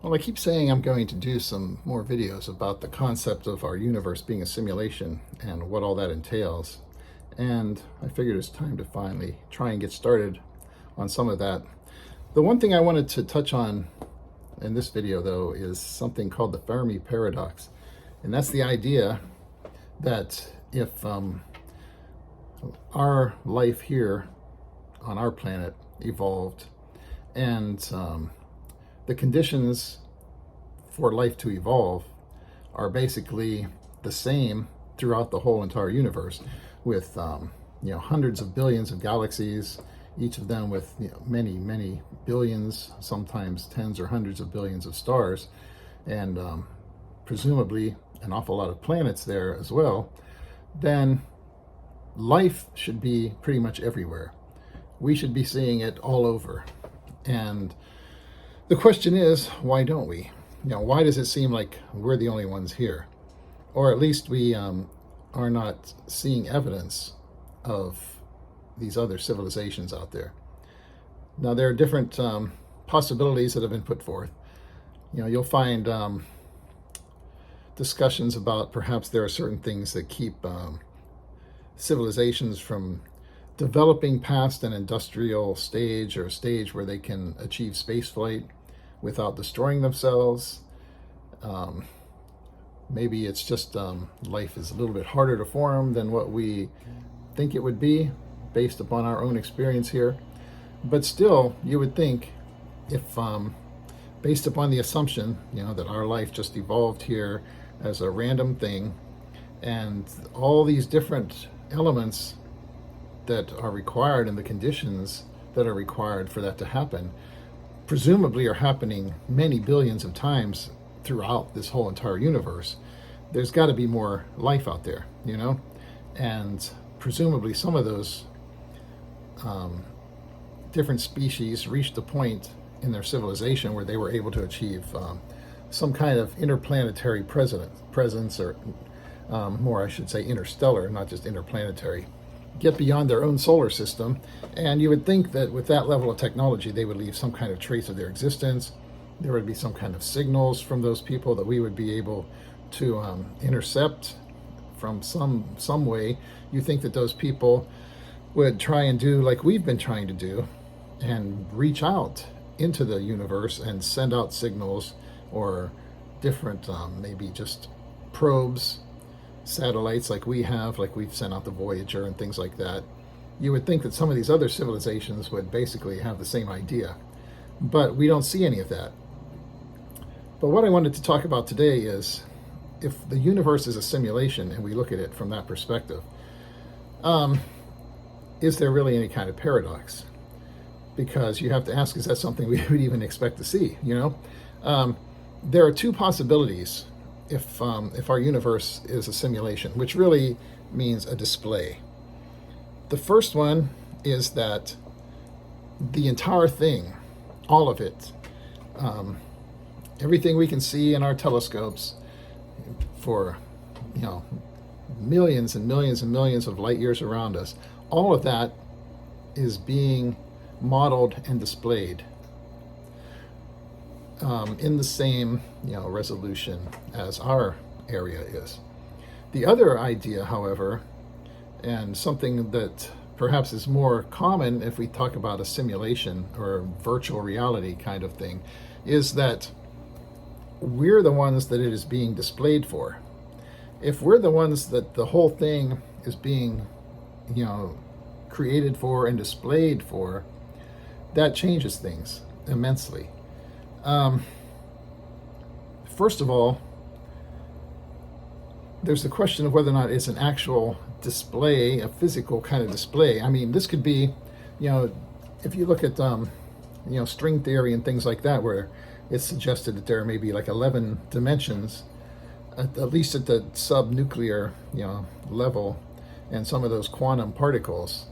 Well, I keep saying I'm going to do some more videos about the concept of our universe being a simulation and what all that entails. And I figured it's time to finally try and get started on some of that. The one thing I wanted to touch on in this video, though, is something called the Fermi paradox. And that's the idea that if our life here on our planet evolved and the conditions for life to evolve are basically the same throughout the whole entire universe, with hundreds of billions of galaxies, each of them with many billions, sometimes tens or hundreds of billions of stars, and presumably an awful lot of planets there as well, then life should be pretty much everywhere. We should be seeing it all over. And the question is, why don't we? Why does it seem like we're the only ones here? Or at least we are not seeing evidence of these other civilizations out there. Now, there are different possibilities that have been put forth. You'll find discussions about perhaps there are certain things that keep civilizations from developing past an industrial stage, or a stage where they can achieve space flight without destroying themselves. Maybe it's just life is a little bit harder to form than what we think it would be based upon our own experience here. But still, you would think, if based upon the assumption that our life just evolved here as a random thing, and all these different elements that are required and the conditions that are required for that to happen presumably are happening many billions of times throughout this whole entire universe, there's got to be more life out there, and presumably some of those different species reached a point in their civilization where they were able to achieve some kind of interplanetary presence, or more, I should say, interstellar, not just interplanetary, get beyond their own solar system. And you would think that with that level of technology, they would leave some kind of trace of their existence. There would be some kind of signals from those people that we would be able to intercept from some way. You think that those people would try and do like we've been trying to do, and reach out into the universe and send out signals, or different maybe just probes, satellites like we've sent out the Voyager and things like that. You would think that some of these other civilizations would basically have the same idea, but we don't see any of that. But what I wanted to talk about today is, if the universe is a simulation and we look at it from that perspective, is there really any kind of paradox? Because you have to ask, is that something we would even expect to see? There are two possibilities if our universe is a simulation, which really means a display. The first one is that the entire thing, all of it, everything we can see in our telescopes for millions and millions and millions of light years around us, all of that is being modeled and displayed in the same resolution as our area is. The other idea, however, and something that perhaps is more common if we talk about a simulation or virtual reality kind of thing, is that we're the ones that it is being displayed for. If we're the ones that the whole thing is being created for and displayed for, that changes things immensely. First of all, there's the question of whether or not it's an actual display, a physical kind of display. I mean, this could be, if you look at, string theory and things like that, where it's suggested that there may be like 11 dimensions, at least at the subnuclear, level, and some of those quantum particles.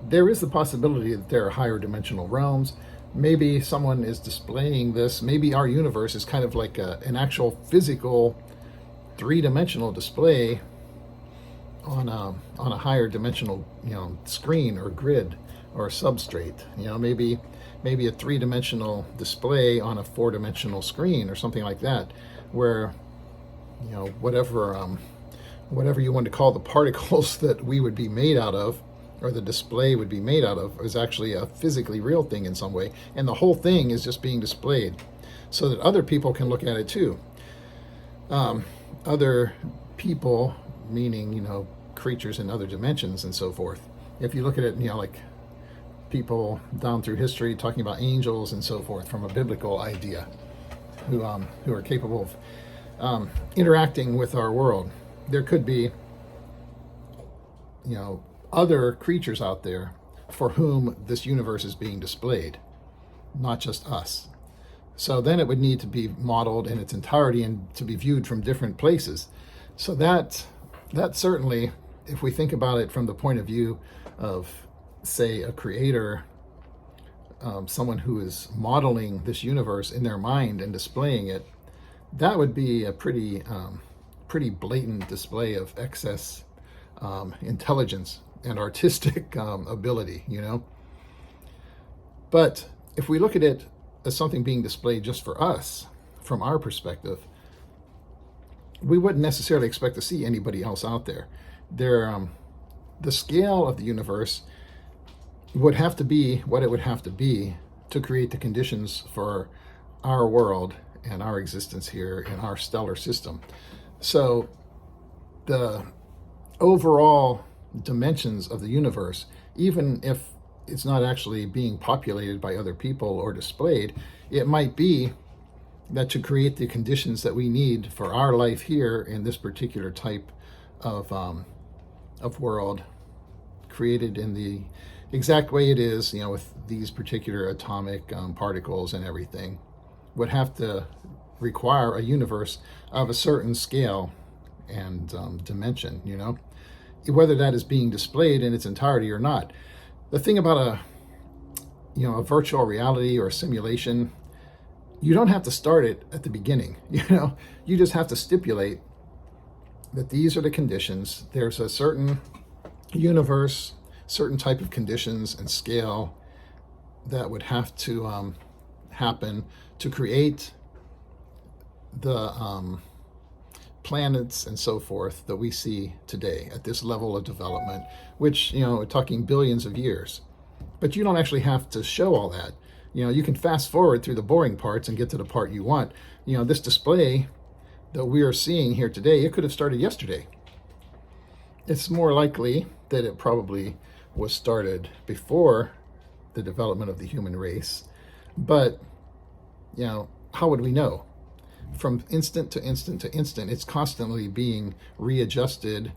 There is the possibility that there are higher dimensional realms. Maybe someone is displaying this. Maybe our universe is kind of like an actual physical three-dimensional display on a higher dimensional screen or grid or substrate. Maybe a three-dimensional display on a four-dimensional screen or something like that, where whatever you want to call the particles that we would be made out of, or the display would be made out of, is actually a physically real thing in some way, and the whole thing is just being displayed so that other people can look at it too. Other people, meaning creatures in other dimensions and so forth. If you look at it, like people down through history talking about angels and so forth from a biblical idea, who are capable of interacting with our world. There could be other creatures out there for whom this universe is being displayed, not just us. So then it would need to be modeled in its entirety and to be viewed from different places. So that certainly, if we think about it from the point of view of, say, a creator, someone who is modeling this universe in their mind and displaying it, that would be a pretty blatant display of excess intelligence and artistic ability, But if we look at it as something being displayed just for us, from our perspective, we wouldn't necessarily expect to see anybody else out there. The scale of the universe would have to be what it would have to be to create the conditions for our world and our existence here in our stellar system. So the overall dimensions of the universe, even if it's not actually being populated by other people or displayed, it might be that to create the conditions that we need for our life here in this particular type of world, created in the exact way it is, with these particular atomic particles and everything, would have to require a universe of a certain scale and dimension, whether that is being displayed in its entirety or not. The thing about a virtual reality or a simulation, you don't have to start it at the beginning. You just have to stipulate that these are the conditions. There's a certain universe, certain type of conditions and scale that would have to happen to create the planets and so forth that we see today at this level of development, which, we're talking billions of years. But you don't actually have to show all that. You can fast forward through the boring parts and get to the part you want. This display that we are seeing here today, it could have started yesterday. It's more likely that it probably was started before the development of the human race. But, how would we know? From instant to instant to instant, it's constantly being readjusted.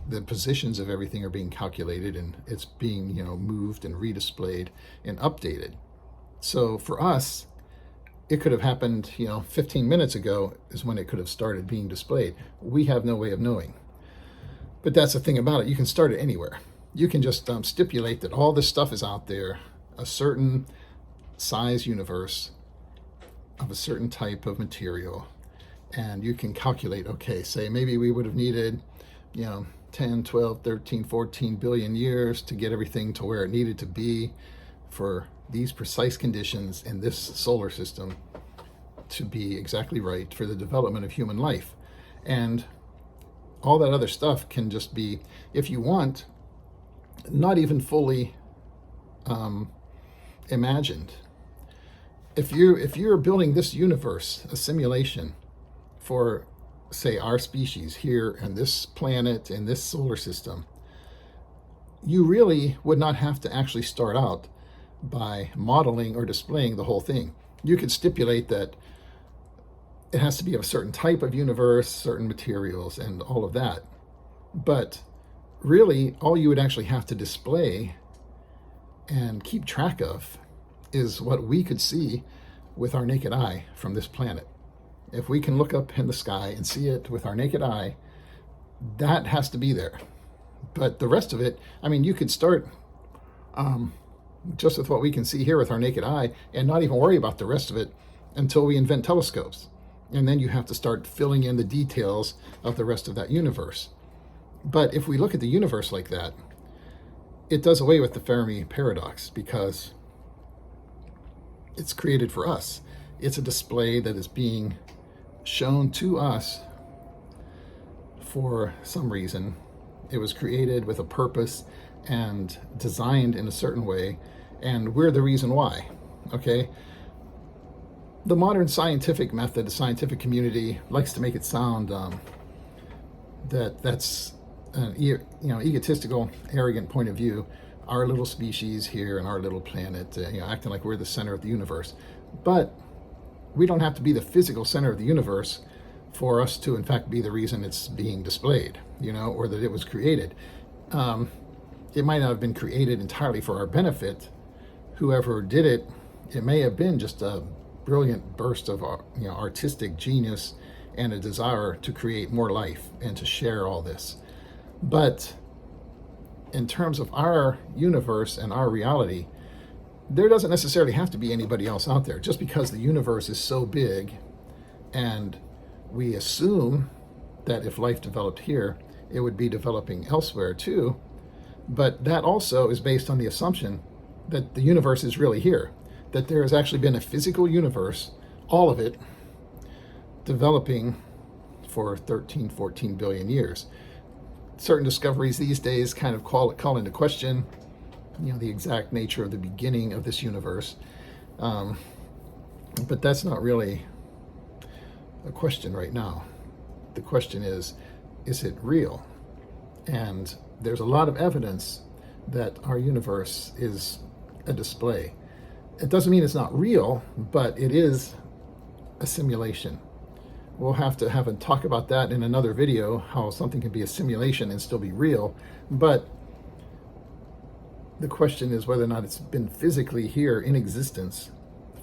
The positions of everything are being calculated, and it's being, moved and redisplayed and updated. So for us, it could have happened, 15 minutes ago is when it could have started being displayed. We have no way of knowing. But that's the thing about it. You can start it anywhere. You can just stipulate that all this stuff is out there, a certain size universe of a certain type of material, and you can calculate, okay, say maybe we would have needed 10, 12, 13, 14 billion years to get everything to where it needed to be for these precise conditions in this solar system to be exactly right for the development of human life. And all that other stuff can just be, if you want, not even fully imagined. If you're building this universe, a simulation for, say, our species here and this planet and this solar system, you really would not have to actually start out by modeling or displaying the whole thing. You could stipulate that it has to be of a certain type of universe, certain materials, and all of that. But really, all you would actually have to display and keep track of is what we could see with our naked eye from this planet. If we can look up in the sky and see it with our naked eye, that has to be there. But the rest of it, you could start just with what we can see here with our naked eye and not even worry about the rest of it until we invent telescopes. And then you have to start filling in the details of the rest of that universe. But if we look at the universe like that, it does away with the Fermi paradox because it's created for us. It's a display that is being shown to us for some reason. It was created with a purpose and designed in a certain way, and we're the reason why. Okay? The modern scientific method, the scientific community likes to make it sound that's an egotistical, arrogant point of view. Our little species here and our little planet, acting like we're the center of the universe. But we don't have to be the physical center of the universe for us to, in fact, be the reason it's being displayed, or that it was created. It might not have been created entirely for our benefit. Whoever did it, it may have been just a brilliant burst of artistic genius and a desire to create more life and to share all this. But in terms of our universe and our reality, there doesn't necessarily have to be anybody else out there. Just because the universe is so big and we assume that if life developed here, it would be developing elsewhere too. But that also is based on the assumption that the universe is really here, that there has actually been a physical universe, all of it, developing for 13, 14 billion years. Certain discoveries these days kind of call into question, the exact nature of the beginning of this universe. But that's not really a question right now. The question is it real? And there's a lot of evidence that our universe is a display. It doesn't mean it's not real, but it is a simulation. We'll have to have a talk about that in another video, how something can be a simulation and still be real. But the question is whether or not it's been physically here in existence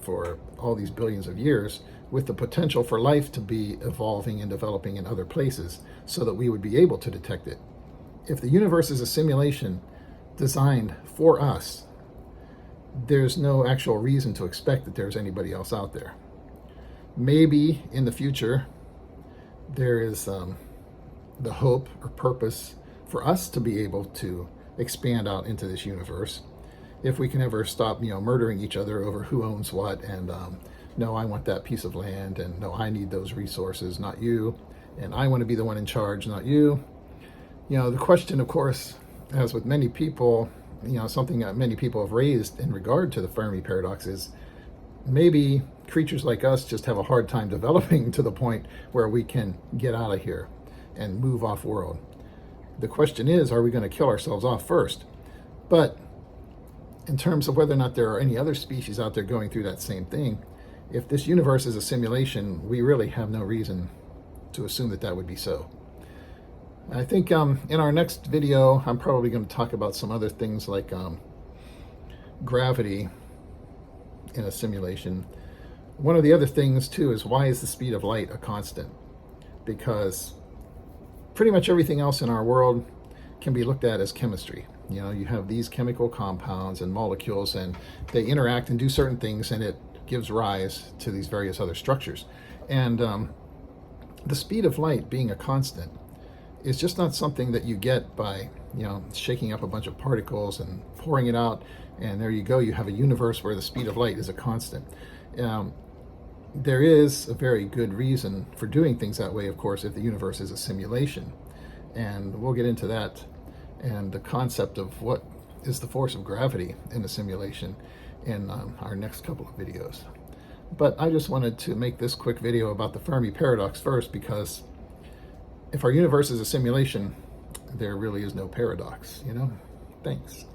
for all these billions of years, with the potential for life to be evolving and developing in other places so that we would be able to detect it. If the universe is a simulation designed for us, there's no actual reason to expect that there's anybody else out there. Maybe in the future, there is the hope or purpose for us to be able to expand out into this universe. If we can ever stop, murdering each other over who owns what, and no, I want that piece of land, and no, I need those resources, not you, and I want to be the one in charge, not you. The question, of course, as with many people, something that many people have raised in regard to the Fermi paradox is maybe creatures like us just have a hard time developing to the point where we can get out of here and move off world. The question is, are we going to kill ourselves off first? But in terms of whether or not there are any other species out there going through that same thing, if this universe is a simulation, we really have no reason to assume that that would be so. I think in our next video, I'm probably going to talk about some other things like gravity in a simulation. One of the other things too is, why is the speed of light a constant? Because pretty much everything else in our world can be looked at as chemistry. You have these chemical compounds and molecules, and they interact and do certain things, and it gives rise to these various other structures. And the speed of light being a constant is just not something that you get by shaking up a bunch of particles and pouring it out, and there you go, you have a universe where the speed of light is a constant. There is a very good reason for doing things that way, of course, if the universe is a simulation, and we'll get into that and the concept of what is the force of gravity in a simulation in our next couple of videos. But I just wanted to make this quick video about the Fermi paradox first, because if our universe is a simulation, there really is no paradox, Thanks.